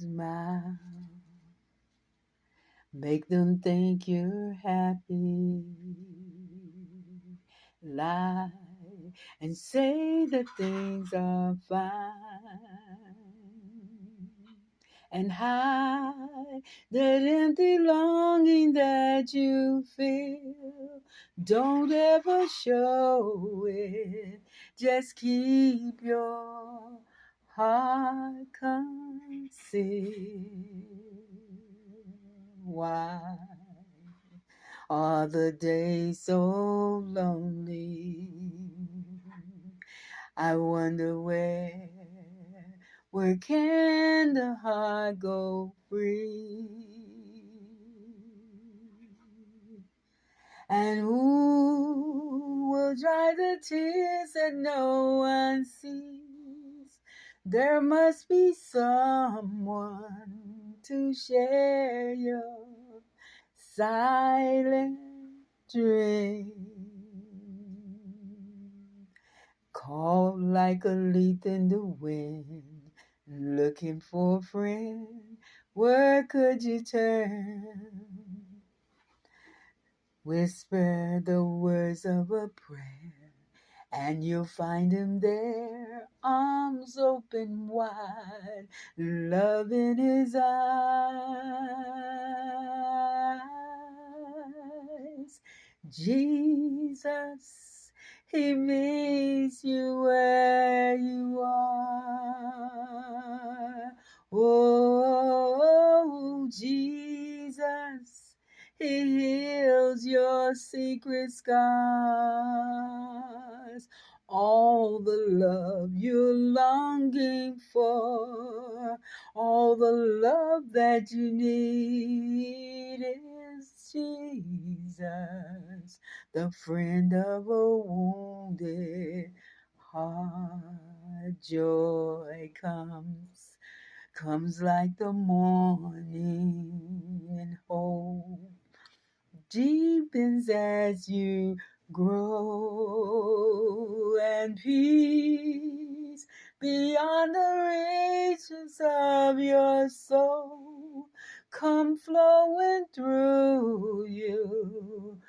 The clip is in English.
Smile, make them think you're happy. Lie and say that things are fine. And hide that empty longing that you feel. Don't ever show it. Just keep your heart concealed. Why are the days so lonely? I wonder where can the heart go free? And who will dry the tears that no one sees? There must be someone to share your silent dream. Caught like a leaf in the wind, looking for a friend. Where could you turn? Whisper the words of a prayer, and you'll find him there, arms open wide, love in his eyes. Jesus, he meets you where you are. Oh, Jesus, he heals your secret scars. All the love you're longing for, all the love that you need is Jesus, the friend of a wounded heart. Joy comes like the morning, and hope deepens as you grow, and peace beyond the reaches of your soul come flowing through you.